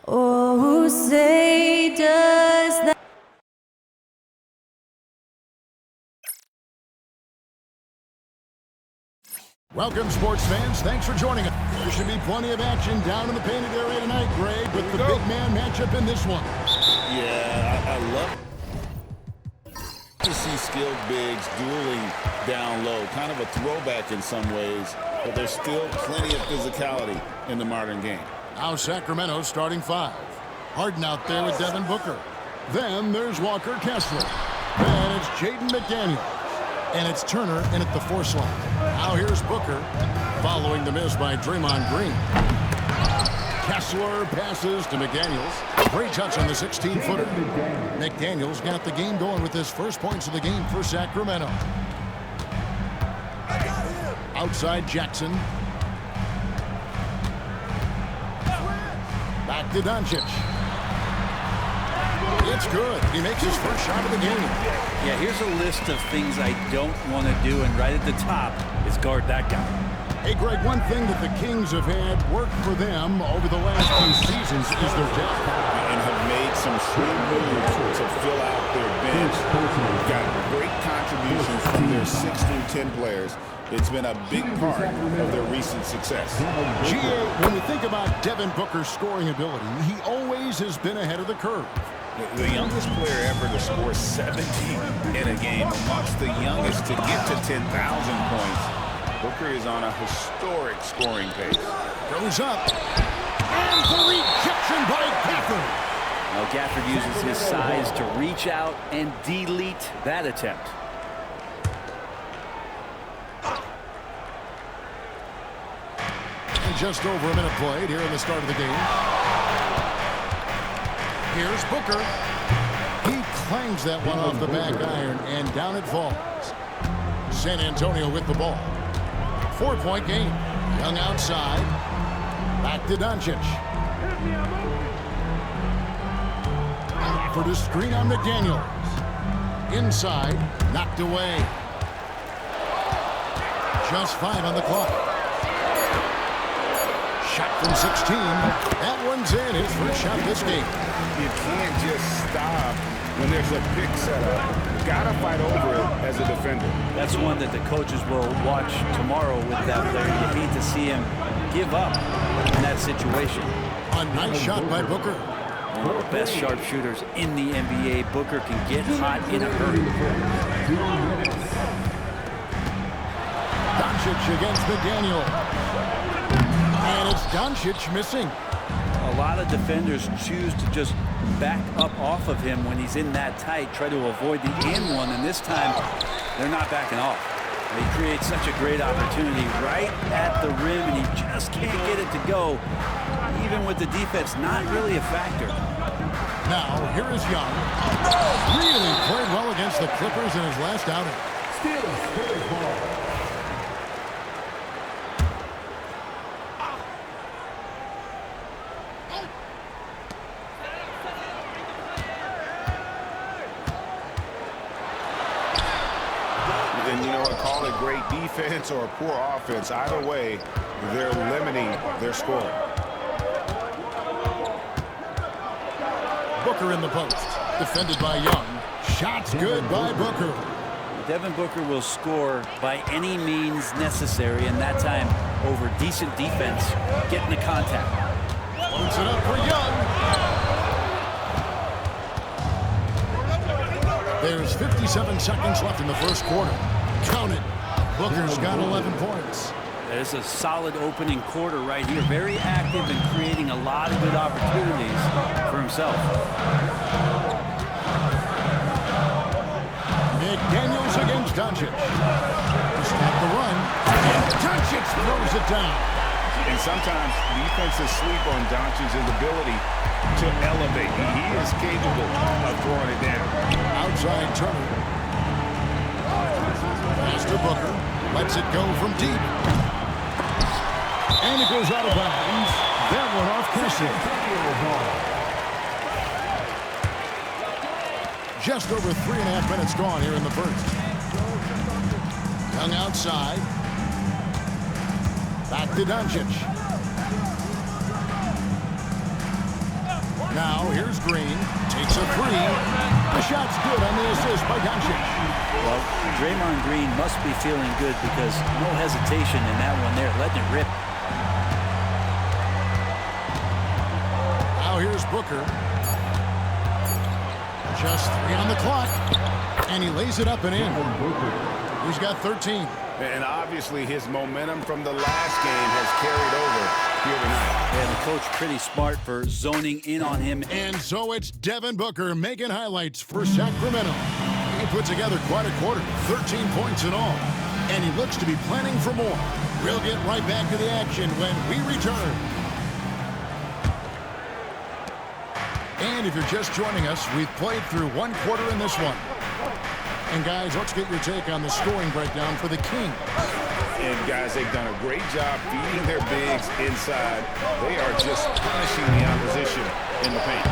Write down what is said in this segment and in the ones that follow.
Oh, who say does that? Welcome, sports fans. Thanks for joining us. There should be plenty of action down in the painted area tonight, Greg, with the big man matchup in this one. Yeah, I love to see skilled bigs dueling down low. Kind of a throwback in some ways, but there's still plenty of physicality in the modern game. Now Sacramento starting five. Harden out there with Devin Booker. Then there's Walker Kessler. Then it's Jaden McDaniels. And it's Turner in at the four slot. Now here's Booker, following the miss by Draymond Green. Kessler passes to McDaniels. Great touch on the 16-footer. McDaniels got the game going with his first points of the game for Sacramento. Outside Jackson. Back to Doncic. It's good. He makes his first shot of the game. Yeah, here's a list of things I don't want to do, and right at the top is guard that guy. Hey, Greg, one thing that the Kings have had work for them over the last few seasons is their depth. And have made some shrewd moves to fill out their bench. Got great contributions from their 6 through 10 players. It's been a big part of their recent success. GA, when we think about Devin Booker's scoring ability, he always has been ahead of the curve. The youngest player ever to score 70 in a game, amongst the youngest to get to 10,000 points. Booker is on a historic scoring pace. Goes up. And the rejection by Gafford. Now Gafford uses his size to reach out and delete that attempt. And just over a minute played here in the start of the game. Here's Booker. He clangs that one off the back iron, and down it falls. San Antonio with the ball. 4-point game. Young outside. Back to Doncic. For the screen on McDaniels. Inside. Knocked away. Just 5 on the clock. Shot from 16. That one's in. His first shot this game. You can't just stop when there's a pick set up. You gotta fight over it as a defender. That's one that the coaches will watch tomorrow with that player. You hate to see him give up in that situation. A nice shot by Booker. One of the best sharpshooters in the NBA. Booker can get hot in a hurry. Doncic against McDaniel. And it's Doncic missing. A lot of defenders choose to just back up off of him when he's in that tight, try to avoid the and one, and this time they're not backing off. He creates such a great opportunity right at the rim, and he just can't get it to go, even with the defense not really a factor. Now, here is Young. Really played well against the Clippers in his last outing. Steals ball. And you know what, call it great defense or poor offense. Either way, they're limiting their scoring. Booker in the post. Defended by Young. Shots good by Booker. Devin Booker will score by any means necessary, and that time over decent defense, getting the contact. Puts it up for Young. There's 57 seconds left in the first quarter. Count it. Booker's got 11 points. It's a solid opening quarter right here. Very active and creating a lot of good opportunities for himself. McDaniels against Doncic. Stop the run. And Doncic throws it down. And sometimes defenses sleep on Doncic's ability to elevate. He is capable of throwing it down. Outside Turner. Pass to Booker. Lets it go from deep. And it goes out of bounds. That one off Kessler. Just over 3.5 minutes gone here in the first. Young outside. Back to Doncic. Now here's Green. Takes a three. The shot's good on the assist by Doncic. Well, Draymond Green must be feeling good because no hesitation in that one there, letting it rip. Now here's Booker. Just 3 on the clock. And he lays it up and in. He's got 13. And obviously his momentum from the last game has carried over here tonight. Yeah, the coach pretty smart for zoning in on him. And so it's Devin Booker making highlights for Sacramento. He put together quite a quarter, 13 points in all. And he looks to be planning for more. We'll get right back to the action when we return. And if you're just joining us, we've played through 1 quarter in this one. And guys, let's get your take on the scoring breakdown for the Kings. And guys, they've done a great job feeding their bigs inside. They are just punishing the opposition in the paint.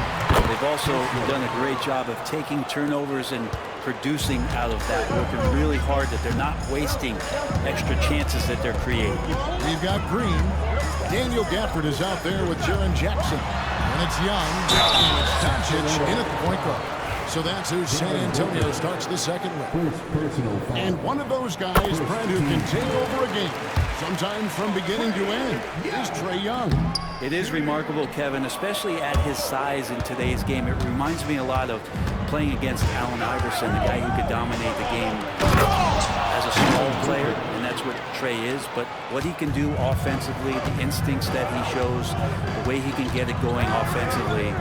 They've also done a great job of taking turnovers and producing out of that, working really hard that they're not wasting extra chances that they're creating. We've got Green. Daniel Gafford is out there with Jaren Jackson. And it's Young. And it's Doncic in at the point guard. So that's who San Antonio starts the second with. And one of those guys, Brent, who can take over a game, sometimes from beginning to end, is Trae Young. It is remarkable, Kevin, especially at his size in today's game. It reminds me a lot of playing against Allen Iverson, the guy who could dominate the game as a small player, and that's what Trae is. But what he can do offensively, the instincts that he shows, the way he can get it going offensively,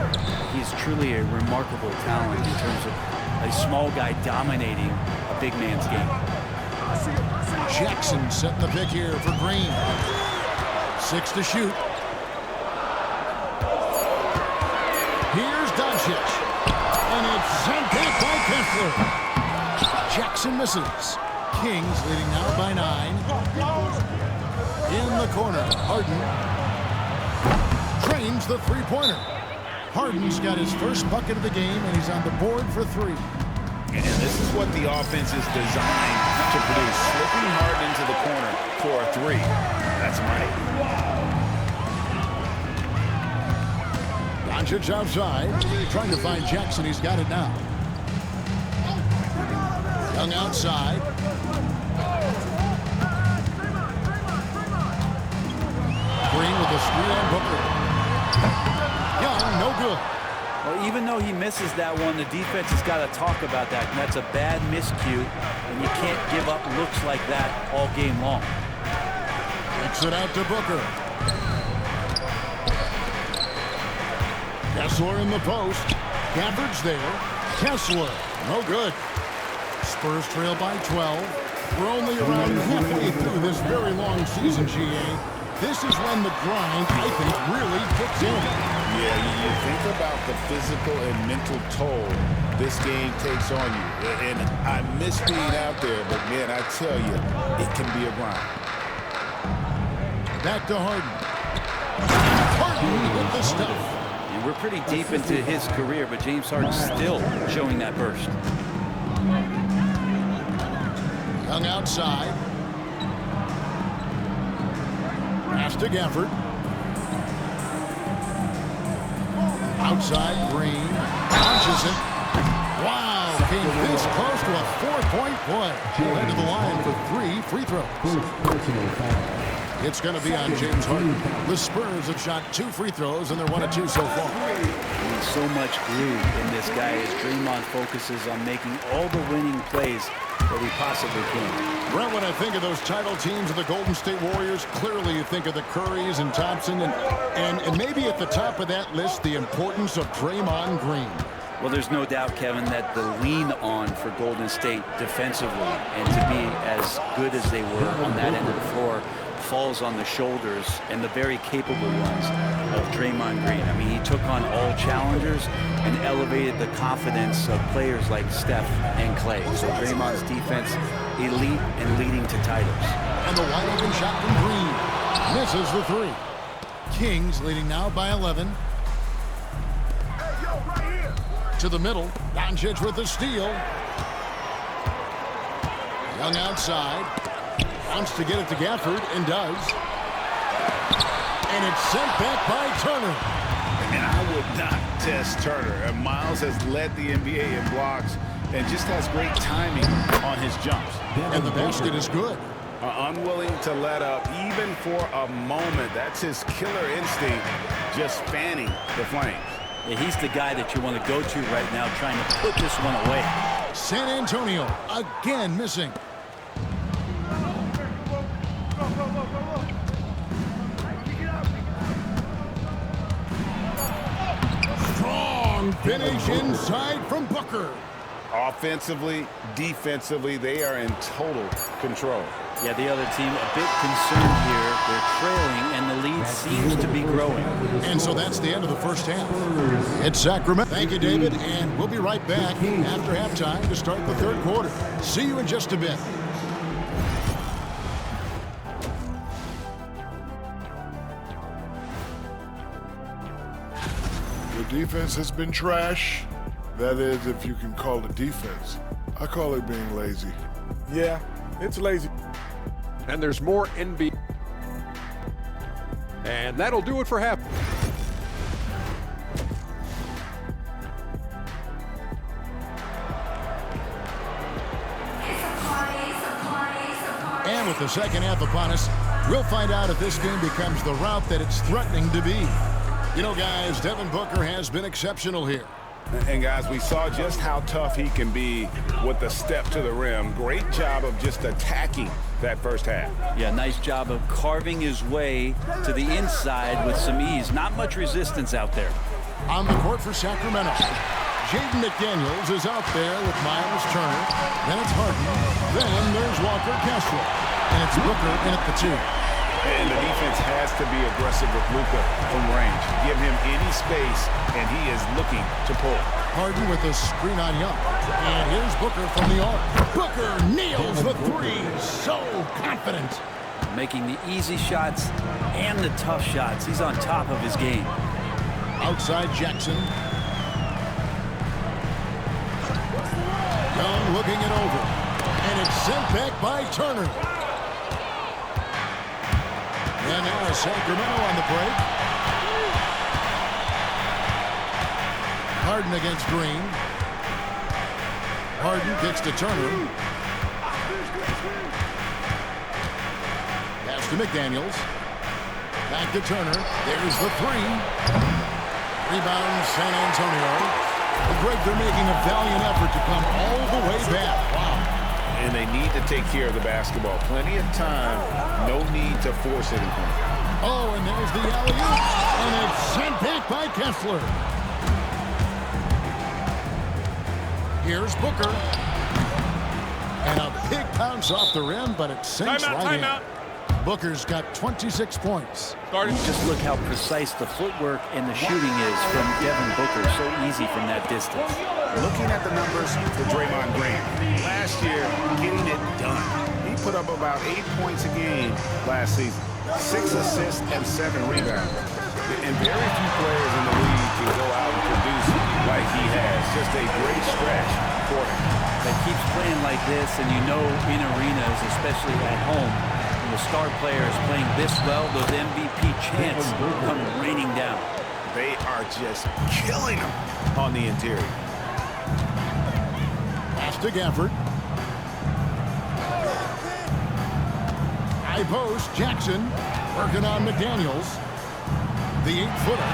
he's truly a remarkable talent in terms of a small guy dominating a big man's game. Jackson setting the pick here for Green. 6 to shoot. Here's Doncic. And it's sent back by Kessler. Jackson misses. Kings leading now by 9. In the corner, Harden trains the three-pointer. Harden's got his first bucket of the game, and he's on the board for 3. And this is what the offense is designed to produce. Slipping Harden into the corner for a 3. That's money. Doncic outside, trying to find Jackson. He's got it now. Young outside. Green with the screen on Booker. Young, no good. Well, even though he misses that one, the defense has got to talk about that. And that's a bad miscue, and you can't give up looks like that all game long. Kicks it out to Booker. Kessler in the post. Gafford's there. Kessler, no good. Spurs trail by 12. We're only around halfway through this very long season, GA. This is when the grind, I think, really kicks in. Yeah, you think about the physical and mental toll this game takes on you. And I miss being out there, but man, I tell you, it can be a grind. Back to Harden. Harden with the stuff. And we're pretty deep into his career, but James Harden's still showing that burst. Young outside. Pass to Gafford. Outside, Green. Launches it. Wow, came this close to a 4-point play. He'll head to the line for 3 free throws. It's going to be on James Harden. The Spurs have shot 2 free throws, and they're 1 of 2 so far. There's so much glue in this guy as Draymond focuses on making all the winning plays that he possibly can. Brent, when I think of those title teams of the Golden State Warriors, clearly you think of the Currys and Thompson, and maybe at the top of that list, the importance of Draymond Green. Well, there's no doubt, Kevin, that the lean on for Golden State defensively and to be as good as they were on that end of the floor falls on the shoulders and the very capable ones of Draymond Green. I mean, he took on all challengers and elevated the confidence of players like Steph and Clay. So Draymond's defense, elite and leading to titles. And the wide open shot from Green. Misses the 3. Kings leading now by 11. To the middle. Doncic with the steal. Young outside. Wants to get it to Gafford, and does. And it's sent back by Turner. And I would not test Turner. And Miles has led the NBA in blocks and just has great timing on his jumps. And the basket is good. Unwilling to let up even for a moment. That's his killer instinct, just fanning the flames. Yeah, he's the guy that you want to go to right now, trying to put this one away. San Antonio again missing. Strong finish inside from Booker. Offensively, defensively, they are in total control. Yeah, the other team a bit concerned here. They're trailing, and the lead seems to be growing. And so that's the end of the first half. It's Sacramento. Thank you, David, and we'll be right back after halftime to start the third quarter. See you in just a bit. The defense has been trash. That is, if you can call it defense. I call it being lazy. Yeah, it's lazy. And there's more NBA. And that'll do it for half. And with the second half upon us, we'll find out if this game becomes the route that it's threatening to be. You know, guys, Devin Booker has been exceptional here. And guys, we saw just how tough he can be with the step to the rim. Great job of just attacking that first half. Yeah, nice job of carving his way to the inside with some ease. Not much resistance out there. On the court for Sacramento, Jaden McDaniels is out there with Miles Turner. Then it's Harden. Then there's Walker Kessler. And it's Booker in at the 2. And the defense has to be aggressive with Luka from range. Give him any space, and he is looking to pull. Harden with a screen on Young. And here's Booker from the arc. Booker nails the 3. So confident. Making the easy shots and the tough shots. He's on top of his game. Outside Jackson. Young looking it over. And it's sent back by Turner. And now Sacramento on the break. Harden against Green. Harden kicks to Turner. Pass to McDaniels. Back to Turner. There's the 3. Rebound San Antonio. Greg, they're making a valiant effort to come all the way back. Wow. And they need to take care of the basketball. Plenty of time. No need to force anything. Oh, and there's the alley-oop. And it's sent back by Kessler. Here's Booker. And a big bounce off the rim, but it sinks right in. Booker's got 26 points. Just look how precise the footwork and the shooting is from Devin Booker. So easy from that distance. Looking at the numbers for Draymond Green, last year, getting it done. He put up about 8 points a game last season, 6 assists and 7 rebounds. And very few players in the league can go out and produce like he has. Just a great stretch for him. That keeps playing like this, and you know in arenas, especially at home, when the star player is playing this well, those MVP chants come raining down. They are just killing him on the interior. Pass to Gafford. High post, Jackson working on McDaniels. The 8-footer.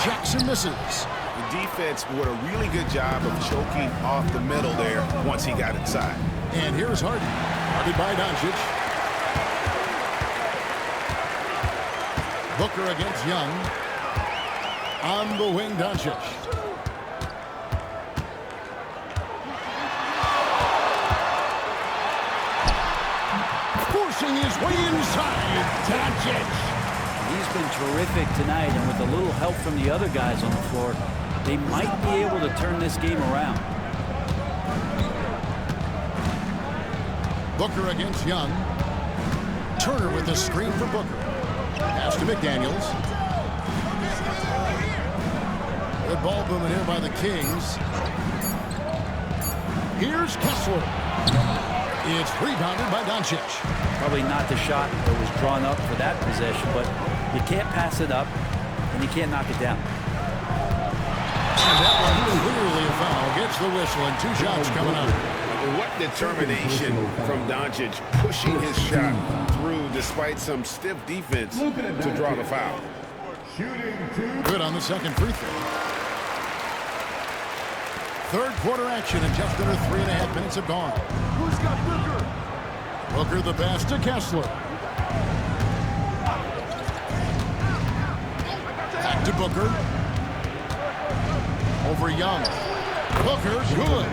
Jackson misses. The defense did a really good job of choking off the middle there once he got inside. And here's Harden. Guarded by Doncic. Booker against Young. On the wing, Doncic. Forcing his way inside. Doncic. He's been terrific tonight, and with a little help from the other guys on the floor, they might be able to turn this game around. Booker against Young. Turner with the screen for Booker. Pass to McDaniels. Good ball movement here by the Kings. Here's Kessler. It's rebounded by Doncic. Probably not the shot that was drawn up for that possession, but you can't pass it up, and you can't knock it down. And that one clearly a foul. Gets the whistle and 2 shots coming up. What determination from Doncic, pushing his shot through despite some stiff defense to draw the foul. Good on the second free throw. Third quarter action and just under 3.5 minutes have gone. Who's got Booker? Booker the pass to Kessler. Back to Booker. Over Young. Booker, good.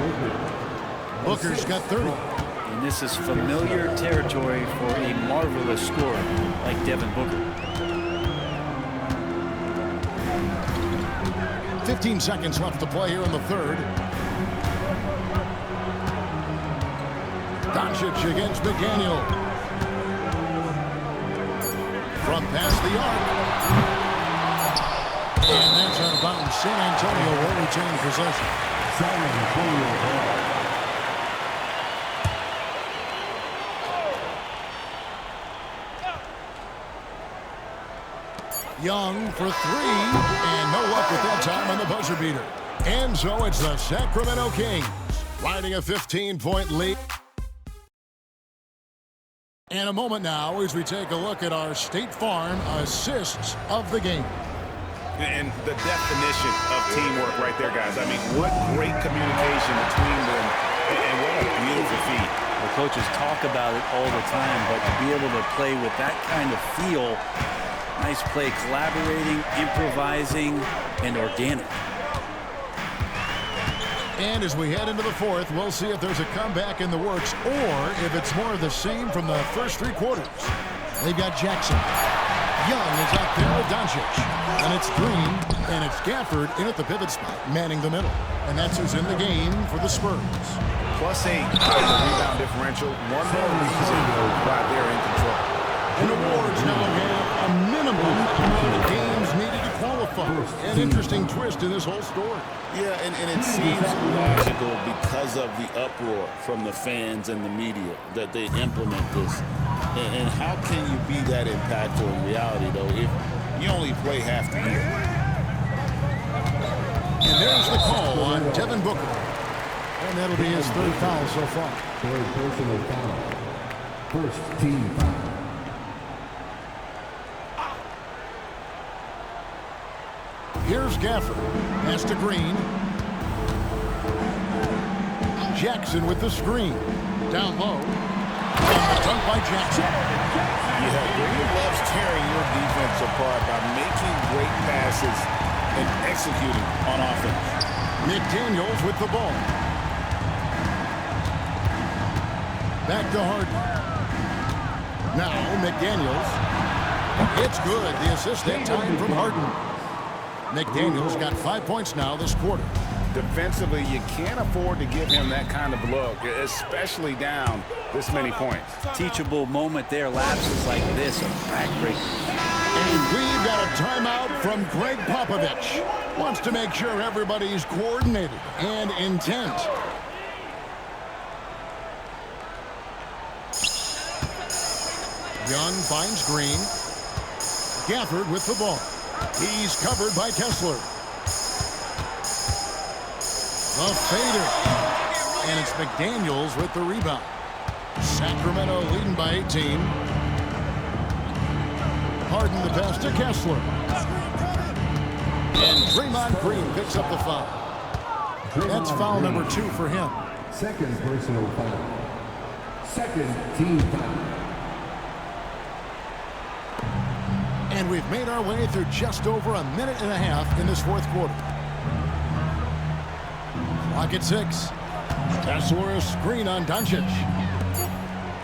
Booker's got 30. And this is familiar territory for a marvelous scorer like Devin Booker. 15 seconds left to play here in the third. Doncic against McDaniel. From past the arc. And that's out of bounds. San Antonio will retain possession. San Antonio. Young for 3, and no luck with that time on the buzzer beater. And so it's the Sacramento Kings riding a 15-point lead. And a moment now as we take a look at our State Farm assists of the game. And the definition of teamwork right there, guys. I mean, what great communication between them, and what a beautiful feat. The coaches talk about it all the time, but to be able to play with that kind of feel, nice play, collaborating, improvising, and organic. And as we head into the fourth, we'll see if there's a comeback in the works or if it's more of the same from the first 3 quarters. They've got Jackson. Young is out there with Doncic. And it's Green, and it's Gafford in at the pivot spot, manning the middle. And that's who's in the game for the Spurs. +8 rebound differential. One more reason why they're in control. And the Warriors now have a minimum amount of games needed to qualify. An interesting twist in this whole story. Yeah, and it seems logical because of the uproar from the fans and the media that they implement this. And how can you be that impactful in reality, though, if you only play half the year? And there's the call on Devin Booker. And that'll be his 3rd foul so far. 3rd personal foul. 1st team foul. Here's Gafford. Pass to Green. Jackson with the screen. Down low. And the dunk by Jackson. Yeah, Green loves tearing your defense apart by making great passes and executing on offense. McDaniels with the ball. Back to Harden. Now McDaniels. It's good. The assist that time from Harden. McDaniels got 5 points now this quarter. Defensively, you can't afford to give him that kind of look, especially down this many points. Teachable moment there, lapses like this are backbreakers. And we've got a timeout from Greg Popovich. Wants to make sure everybody's coordinated and intent. Young finds Green. Gafford with the ball. He's covered by Kessler. The fader. And it's McDaniels with the rebound. Sacramento leading by 18. Harden the pass to Kessler. And Draymond Green picks up the foul. That's foul number 2 for him. 2nd personal foul. 2nd team foul. And we've made our way through just over a minute and a half in this 4th quarter. Clock at 6. Kessler a screen on Doncic.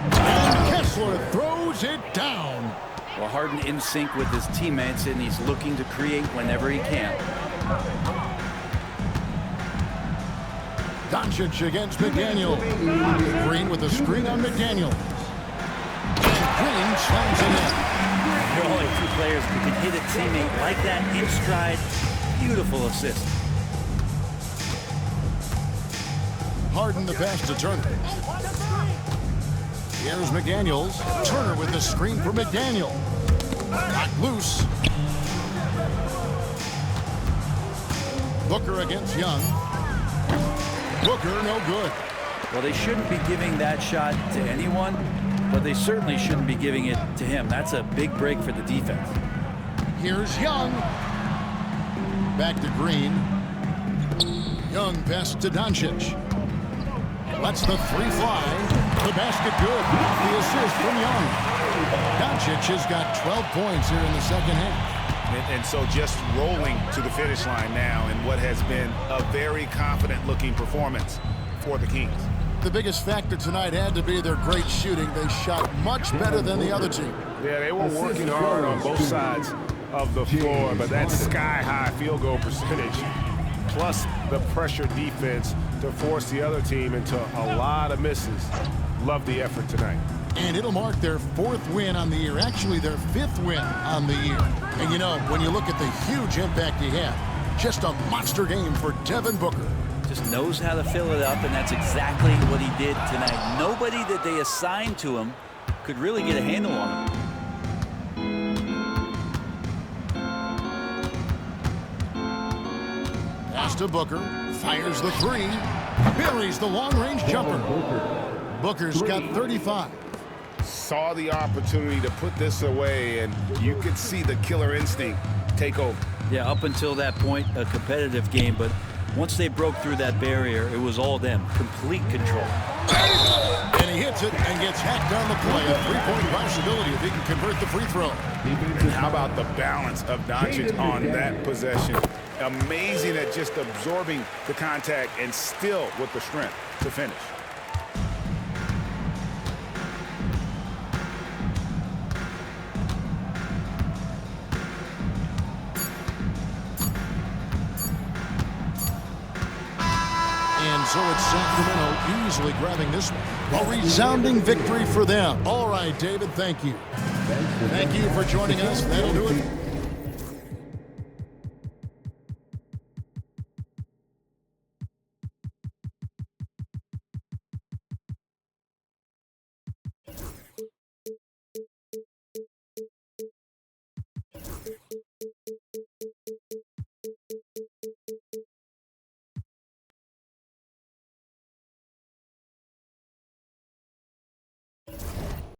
And Kessler throws it down. Well, Harden in sync with his teammates, and he's looking to create whenever he can. Doncic against McDaniel. Green with a screen on McDaniel. Green slams it in. There are only 2 players who can hit a teammate like that in stride. Beautiful assist. Harden the pass to Turner. Here's McDaniels. Turner with the screen for McDaniel. Got loose. Booker against Young. Booker, no good. Well, they shouldn't be giving that shot to anyone, but they certainly shouldn't be giving it to him. That's a big break for the defense. Here's Young. Back to Green. Young pass to Doncic. Lets the three fly. The basket good. The assist from Young. Doncic has got 12 points here in the second half. And so just rolling to the finish line now in what has been a very confident-looking performance for the Kings. The biggest factor tonight had to be their great shooting. They shot much better than the other team. Yeah, they were working hard on both sides of the floor, but that sky-high field goal percentage, plus the pressure defense to force the other team into a lot of misses. Love the effort tonight. And it'll mark their 4th win on the year, actually their 5th win on the year. And you know, when you look at the huge impact he had, just a monster game for Devin Booker. Just knows how to fill it up, and that's exactly what he did tonight. Nobody that they assigned to him could really get a handle on him. Pass to Booker, fires the three, buries the long-range jumper. Booker's got 35. Saw the opportunity to put this away, and you could see the killer instinct take over. Yeah, up until that point, a competitive game, but once they broke through that barrier, it was all them. Complete control. And he hits it and gets hacked on the play. A three-point possibility if he can convert the free throw. And how about the balance of Doncic on that possession? Amazing at just absorbing the contact and still with the strength to finish. And so it's Sacramento easily grabbing this one. A resounding victory for them. All right, David, thank you. Thank you for joining us. That'll do it.